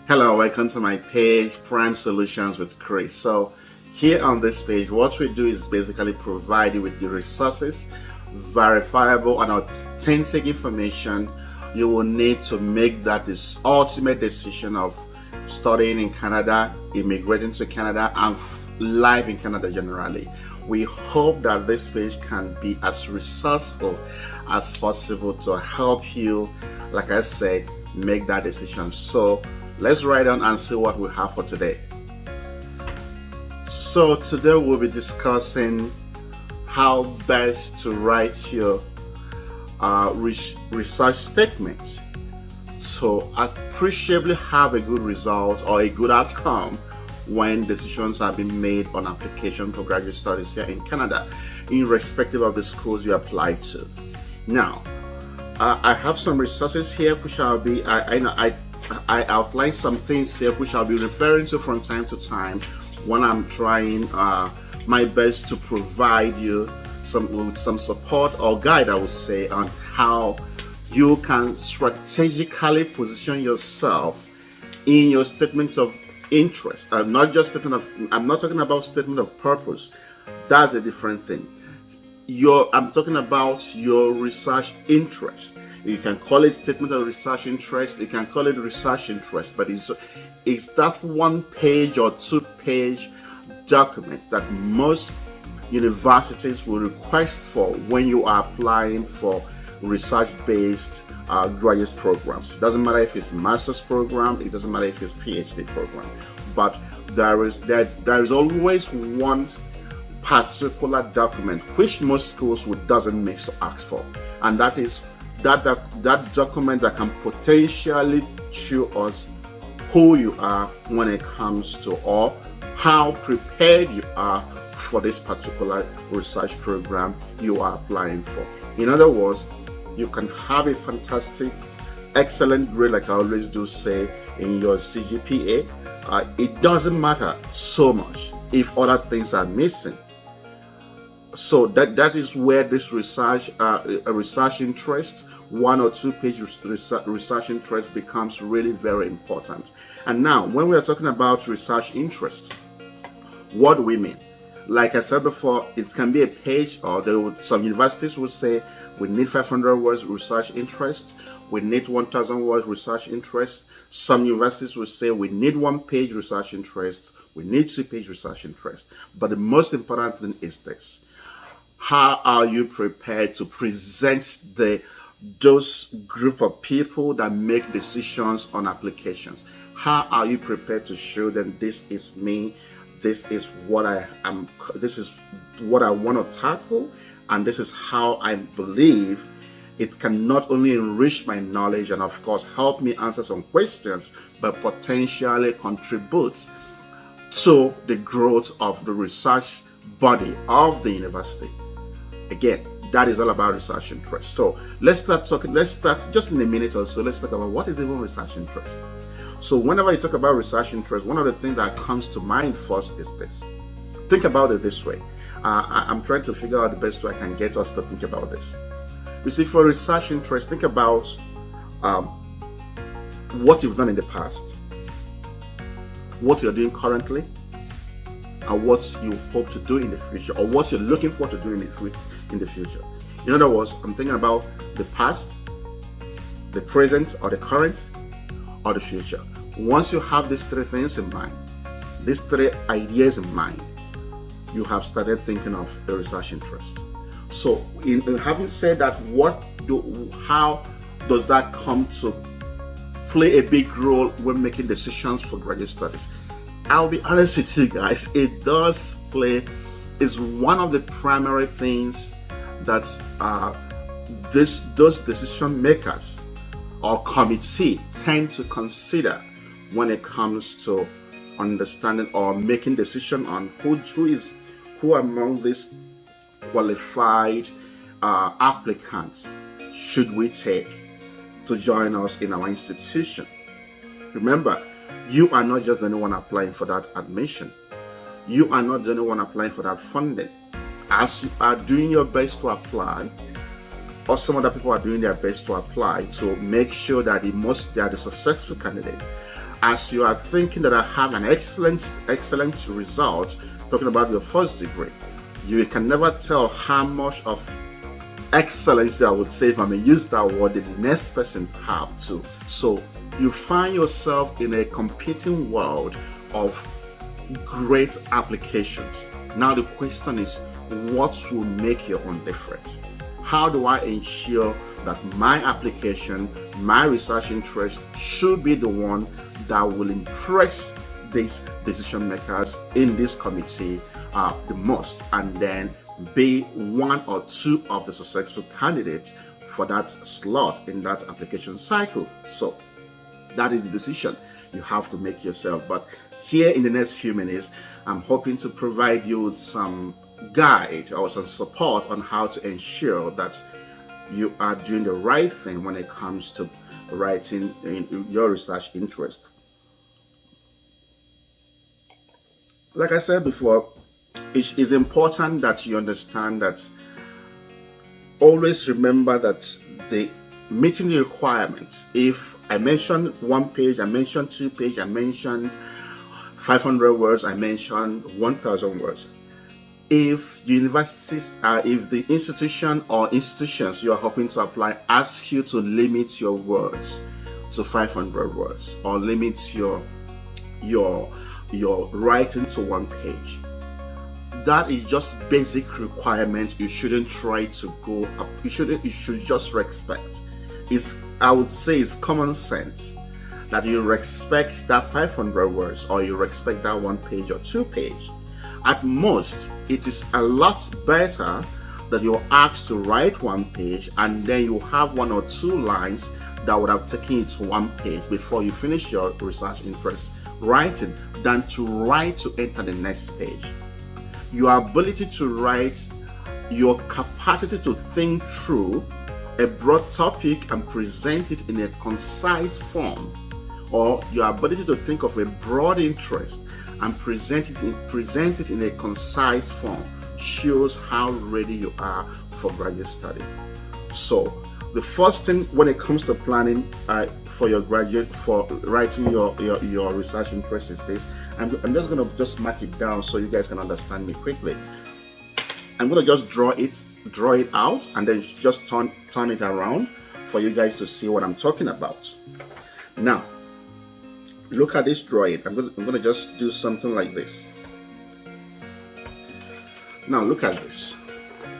Hello, welcome to my page, Prime Solutions with Chris. So, here on this page, what we do is basically provide you with the resources, verifiable and authentic information you will need to make that this ultimate decision of studying in Canada, immigrating to Canada, and life in Canada generally. We hope that this page can be as resourceful as possible to help you, like I said, make that decision. So let's write on and see what we have for today. So today we'll be discussing how best to write your research statement to appreciably have a good result or a good outcome when decisions are being made on application for graduate studies here in Canada, irrespective of the schools you apply to. Now, I have some resources here which I'll be I outline some things here which I'll be referring to from time to time when I'm trying my best to provide you with some support or guide, I would say, on how you can strategically position yourself in your statement of interest. I'm not talking about statement of purpose. That's a different thing. I'm talking about your research interest. You can call it statement of research interest, you can call it research interest, but it's that 1 page or 2 page document that most universities will request for when you are applying for research-based graduate programs. It doesn't matter if it's master's program, it doesn't matter if it's PhD program, but there is always one particular document which most schools doesn't miss to ask for, and that is that document that can potentially show us who you are when it comes to, or how prepared you are for this particular research program you are applying for. In other words, you can have a fantastic, excellent grade, like I always do say, in your CGPA. It doesn't matter so much if other things are missing. So that is where this research interest, 1 or 2 page research interest, becomes really very important. And now, when we are talking about research interest, what do we mean? Like I said before, it can be a page, or some universities will say we need 500 words research interest, we need 1,000 words research interest. Some universities will say we need 1 page research interest, we need 2 page research interest. But the most important thing is this: how are you prepared to present those group of people that make decisions on applications? How are you prepared to show them, this is me, this is what I am, this is what I want to tackle, and this is how I believe it can not only enrich my knowledge and of course help me answer some questions, but potentially contribute to the growth of the research body of the university. Again, that is all about research interest. So let's start just in a minute or so. Let's talk about what is even research interest. So whenever you talk about research interest, one of the things that comes to mind first is this. Think about it this way. I'm trying to figure out the best way I can get us to think about this. You see, for research interest, think about what you've done in the past, what you're doing currently, and what you hope to do in the future, or what you're looking for to do in the future. In other words, I'm thinking about the past, the present, or the current, or the future. Once you have these 3 things in mind, these 3 ideas in mind, you have started thinking of the research interest. So, in having said that, how does that come to play a big role when making decisions for graduate studies? I'll be honest with you guys, it does play, is one of the primary things that those decision makers or committee tend to consider when it comes to understanding or making decision on who among these qualified applicants should we take to join us in our institution. Remember, you are not just the only one applying for that admission. You are not the only one applying for that funding. As you are doing your best to apply, or some other people are doing their best to apply to make sure that they are the successful candidate, as you are thinking that I have an excellent result, talking about your first degree, you can never tell how much of excellency, I would say, if I may use that word, the next person have too. So you find yourself in a competing world of great applications. Now the question is, what will make your own different? How do I ensure that my application, my research interest should be the one that will impress these decision makers in this committee the most, and then be one or two of the successful candidates for that slot in that application cycle? So that is the decision you have to make yourself. But here in the next few minutes, I'm hoping to provide you with some guide or some support on how to ensure that you are doing the right thing when it comes to writing in your research interest. Like I said before, it is important that you understand that, always remember that the meeting the requirements. If I mentioned 1 page, I mentioned 2 page, I mentioned 500 words, I mentioned 1,000 words. If universities, if the institution or institutions you are hoping to apply ask you to limit your words to 500 words, or limit your writing to 1 page, that is just basic requirement. You shouldn't try to go up. You should just respect. I would say it's common sense that you respect that 500 words, or you respect that 1 page or 2 page. At most, it is a lot better that you're asked to write 1 page and then you have 1 or 2 lines that would have taken you to 1 page before you finish your research interest writing, than to write to enter the next page. Your ability to write, your capacity to think through a broad topic and present it in a concise form, or your ability to think of a broad interest and present it in a concise form, shows how ready you are for graduate study. So the first thing when it comes to planning for your graduate, for writing your research interest, is this. I'm just going to mark it down so you guys can understand me quickly. I'm going to just draw it out, and then just turn it around for you guys to see what I'm talking about. Now, look at this drawing. I'm going to just do something like this. Now look at this.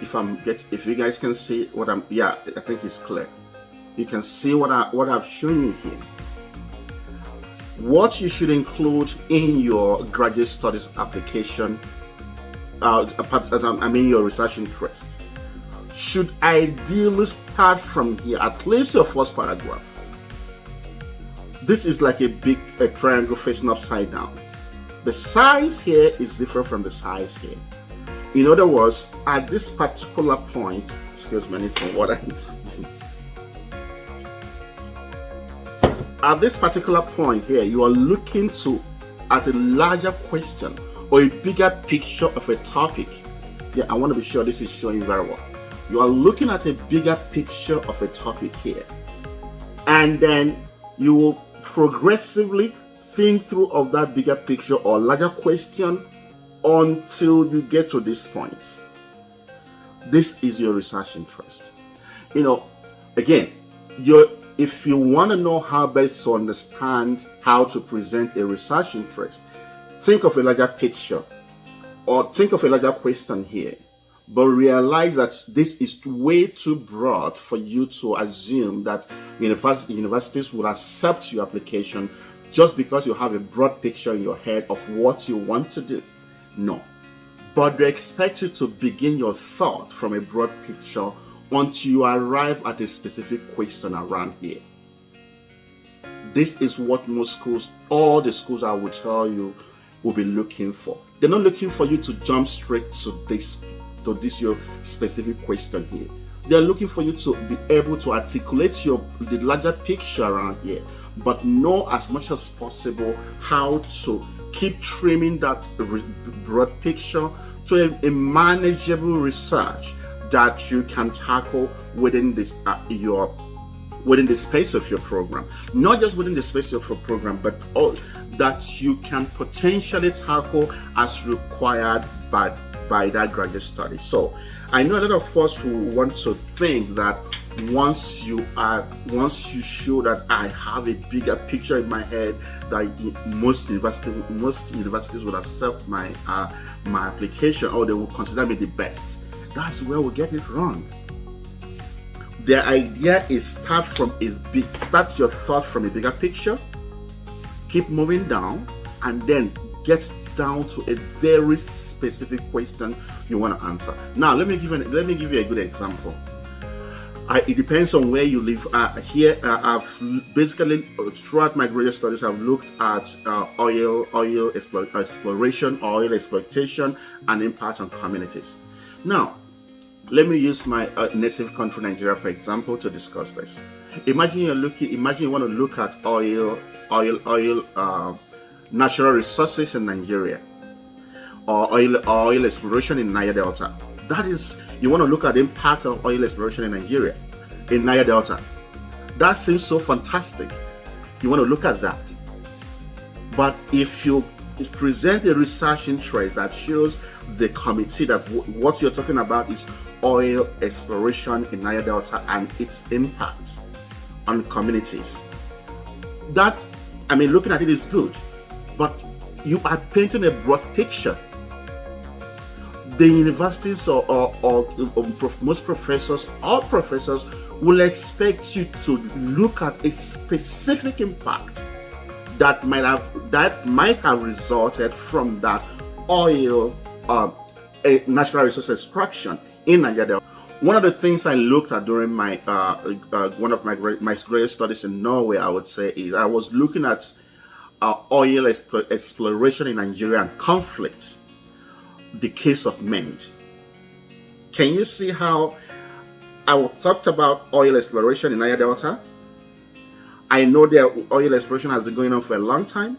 If you guys can see what I think it's clear. You can see what I've shown you here. What you should include in your graduate studies application, your research interest, should ideally start from here, at least your first paragraph. This is like a triangle facing upside down. The size here is different from the size here. In other words, at this particular point, excuse me, I need some water. At this particular point here, you are looking at a larger question or a bigger picture of a topic. Yeah, I want to be sure this is showing very well. You are looking at a bigger picture of a topic here. And then you will progressively think through of that bigger picture or larger question until you get to this point. This is your research interest. Again, if you want to know how best to understand how to present a research interest, think of a larger picture or think of a larger question here, but realize that this is way too broad for you to assume that universities will accept your application just because you have a broad picture in your head of what you want to do. No, but they expect you to begin your thought from a broad picture until you arrive at a specific question around here. This is what most schools, all the schools I will tell you, will be looking for. They're not looking for you to jump straight to this your specific question here. They're looking for you to be able to articulate the larger picture around here, but know as much as possible how to keep trimming that broad picture to a manageable research that you can tackle within this your within the space of your program. Not just within the space of your program, but all that you can potentially tackle as required by that graduate study. So I know a lot of us who want to think that once you show that I have a bigger picture in my head, that most universities will accept my application, or they will consider me the best. That's where we get it wrong. The idea is start your thought from a bigger picture, keep moving down, and then get down to a very specific question you want to answer. Now, let me give you a good example. It depends on where you live. Here, I've basically throughout my graduate studies, I've looked at oil exploration, oil exploitation, and impact on communities. Now, let me use my native country, Nigeria, for example, to discuss this. Imagine you want to look at oil, natural resources in Nigeria, or oil exploration in Niger Delta. That is, you want to look at the impact of oil exploration in Nigeria, in Niger Delta. That seems so fantastic. You want to look at that. But if you present a research interest that shows the committee that what you're talking about is oil exploration in Niger Delta and its impact on communities, that, looking at it is good, but you are painting a broad picture. The universities or most professors, all professors, will expect you to look at a specific impact that might have resulted from that oil a natural resource extraction in Nigeria. One of the things I looked at during my one of my graduate studies in Norway, I would say, is I was looking at oil exploration in Nigeria and conflict, the case of MEND. Can you see how I talked about oil exploration in Niger Delta? I know that oil exploration has been going on for a long time,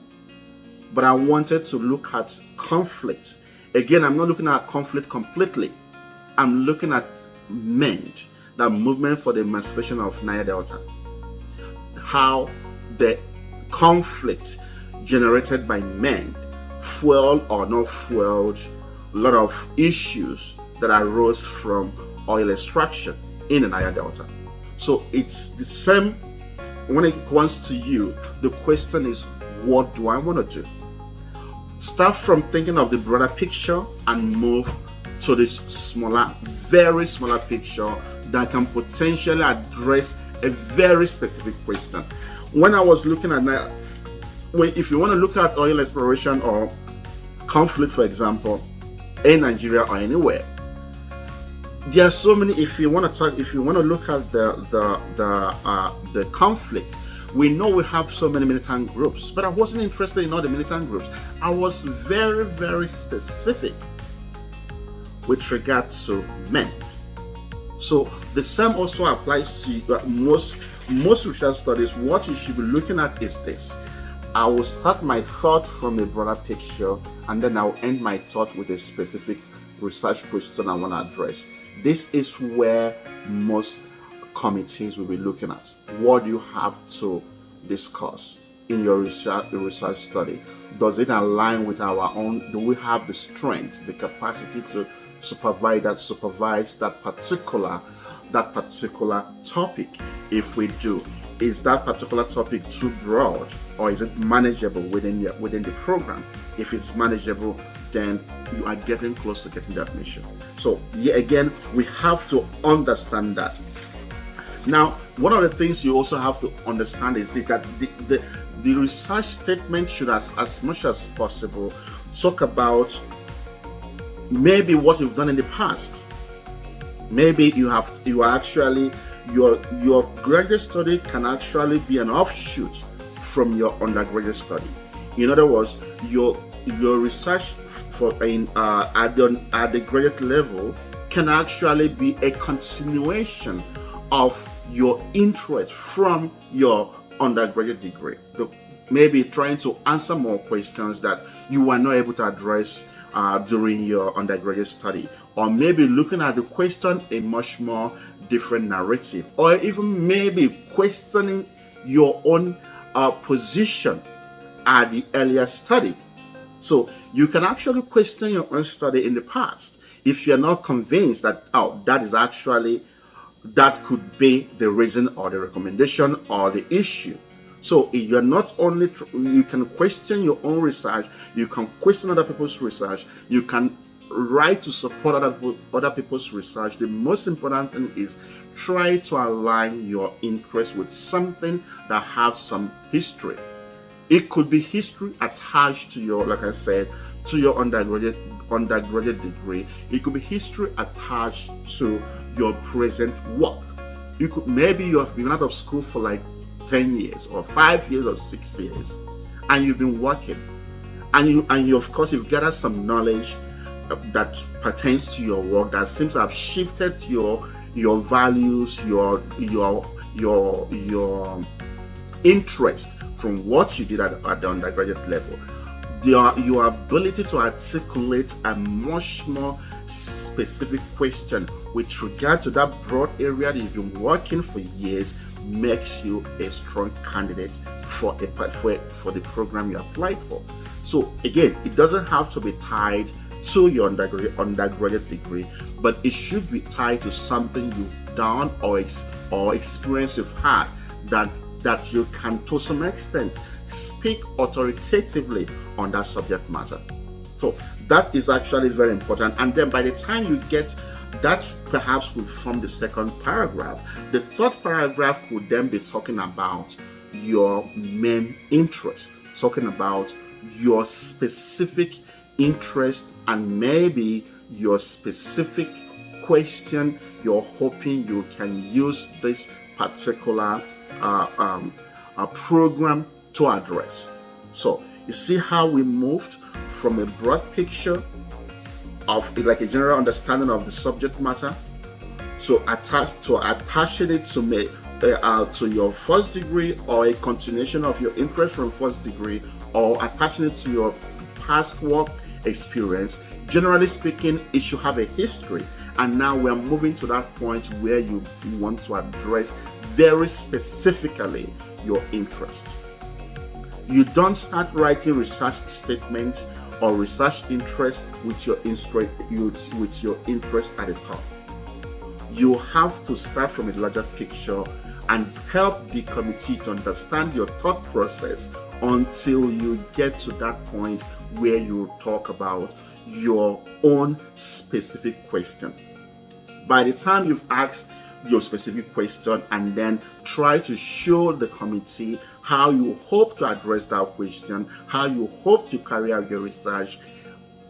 but I wanted to look at conflict. Again, I'm not looking at conflict completely. I'm looking at MEND, the movement for the emancipation of Niger Delta. How the conflict generated by MEND fueled or not fueled a lot of issues that arose from oil extraction in the Niger Delta. So it's the same when it comes to you. The question is, what do I want to do? Start from thinking of the broader picture and move to this very smaller picture that can potentially address a very specific question. When I was looking at that, if you want to look at oil exploration or conflict, for example, in Nigeria or anywhere, there are so many. If you want to look at the conflict, we know we have so many militant groups, but I wasn't interested in all the militant groups. I was very, very specific with regard to MEND. So the same also applies to most research studies. What you should be looking at is this. I will start my thought from a broader picture, and then I'll end my thought with a specific research question I want to address. This is where most committees will be looking at. What do you have to discuss in your research study? Does it align with our own? Do we have the strength, the capacity to supervise that particular topic? If we do, is that particular topic too broad, or is it manageable within the program? If it's manageable, then you are getting close to getting that mission. So again, we have to understand that. Now, one of the things you also have to understand is that the research statement should, as much as possible, talk about maybe what you've done in the past. Maybe your graduate study can actually be an offshoot from your undergraduate study. In other words, your research at the graduate level can actually be a continuation of your interest from your undergraduate degree. Maybe trying to answer more questions that you were not able to address during your undergraduate study, or maybe looking at the question a much more different narrative, or even maybe questioning your own position at the earlier study. So you can actually question your own study in the past if you're not convinced that, oh, that could be the reason or the recommendation or the issue. So if you're not only, you can question your own research, you can question other people's research, you can write to support other people's research. The most important thing is try to align your interest with something that has some history. It could be history attached to your, like I said, to your undergraduate degree. It could be history attached to your present work. Maybe you have been out of school for like 10 years or 5 years or 6 years, and you've been working, and you of course you've gathered some knowledge that pertains to your work that seems to have shifted your values, your interest from what you did at the undergraduate level. Your ability to articulate a much more specific question with regard to that broad area that you've been working for years makes you a strong candidate for the program you applied for. So again, it doesn't have to be tied to your undergraduate degree, but it should be tied to something you've done or experience you've had that you can, to some extent, speak authoritatively on that subject matter. So that is actually very important. And then by the time you get that, perhaps will form the second paragraph. The third paragraph could then be talking about your main interest, talking about your specific interest and maybe your specific question you're hoping you can use this particular program to address. So you see how we moved from a broad picture of like a general understanding of the subject matter to attaching it to your first degree, or a continuation of your interest from first degree, or attaching it to your past work experience. Generally speaking, it should have a history. And now we're moving to that point where you want to address very specifically your interest. You don't start writing research statements or research interest with your interest at the top. You have to start from a larger picture and help the committee to understand your thought process until you get to that point where you talk about your own specific question. By the time you've asked your specific question and then try to show the committee how you hope to address that question, how you hope to carry out your research,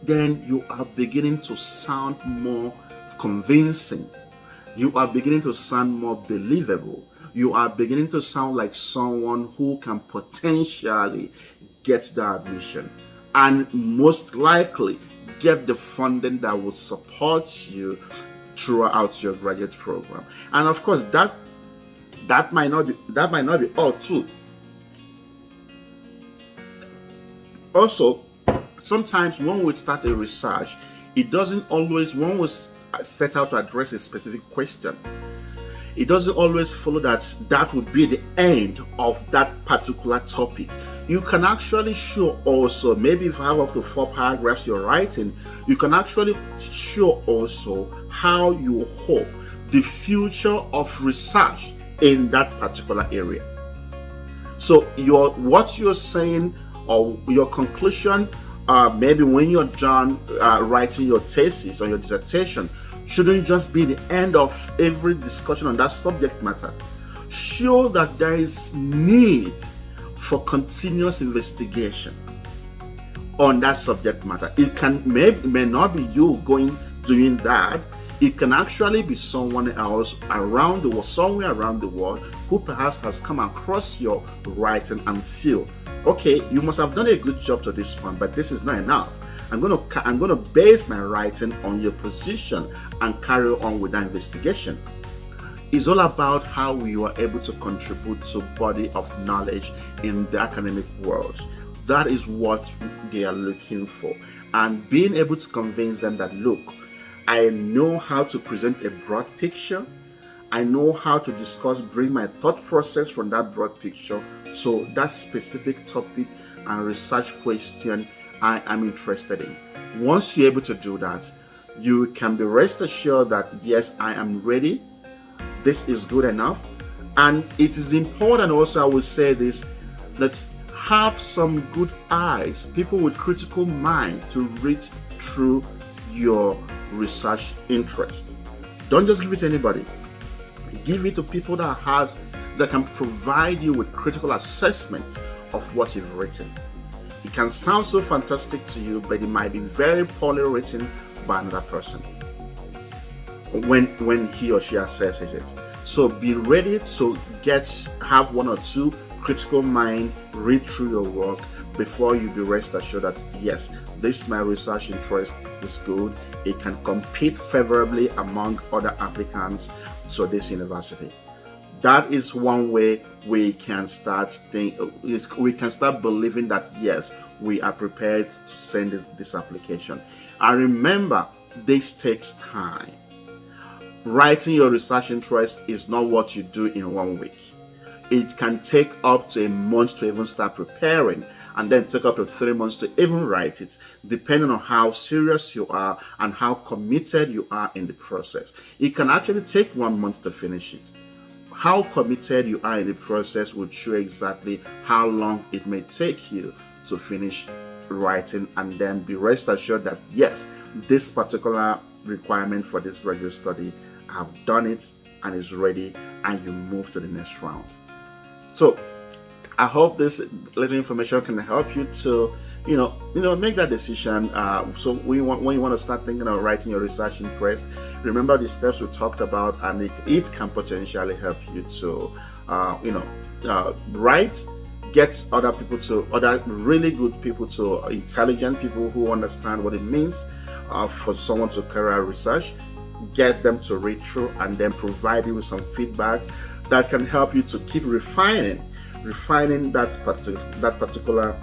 then you are beginning to sound more convincing. You are beginning to sound more believable. You are beginning to sound like someone who can potentially get the admission and most likely get the funding that would support you throughout your graduate program. And of course, that might not be all true. Also, sometimes when we start a research, it doesn't always, when we set out to address a specific question, it doesn't always follow that would be the end of that particular topic. You can actually show also, maybe if you have up to 4 paragraphs you're writing, you can actually show also how you hope the future of research in that particular area. So what you're saying or your conclusion, maybe when you're done writing your thesis or your dissertation, shouldn't just be the end of every discussion on that subject matter. Show that there is need for continuous investigation on that subject matter. It may not be you doing that. It can actually be someone else around the world, somewhere around the world, who perhaps has come across your writing and feel, okay, you must have done a good job to this point, but this is not enough. I'm going to base my writing on your position and carry on with that investigation. It's all about how we are able to contribute to body of knowledge in the academic world. That is what they are looking for. And being able to convince them that, look, I know how to present a broad picture. I know how to discuss, bring my thought process from that broad picture to that specific topic and research question I am interested in. Once you're able to do that, you can be rest assured that yes, I am ready. This is good enough. And it is important also, I will say this, that have some good eyes, people with critical mind to read through your research interest. Don't just give it to anybody. Give it to people that can provide you with critical assessment of what you've written. It can sound so fantastic to you, but it might be very poorly written by another person when he or she assesses it. So be ready to have one or two critical mind read through your work before you be rest assured that yes, this my research interest is good. It can compete favorably among other applicants to this university. That is one way we can start believing that yes, we are prepared to send this application. And remember, this takes time. Writing your research interest is not what you do in 1 week. It can take up to a month to even start preparing, and then take up to 3 months to even write it, depending on how serious you are and how committed you are in the process. It can actually take 1 month to finish it. How committed you are in the process will show exactly how long it may take you to finish writing, and then be rest assured that yes, this particular requirement for this graduate study, I have done it and is ready, and you move to the next round. So I hope this little information can help you to, make that decision. So when you want to start thinking of writing your research interest, remember the steps we talked about, and it can potentially help you to, write, get other really good people to intelligent people who understand what it means for someone to carry out research, get them to read through, and then provide you with some feedback that can help you to keep refining that particular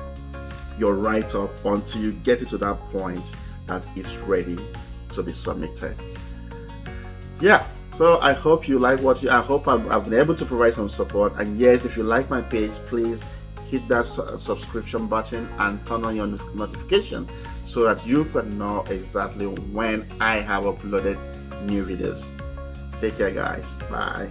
your write-up until you get it to that point that is ready to be submitted. Yeah, so I hope you like I hope I've been able to provide some support. And yes, if you like my page, please hit that subscription button and turn on your notification so that you can know exactly when I have uploaded new videos. Take care, guys. Bye.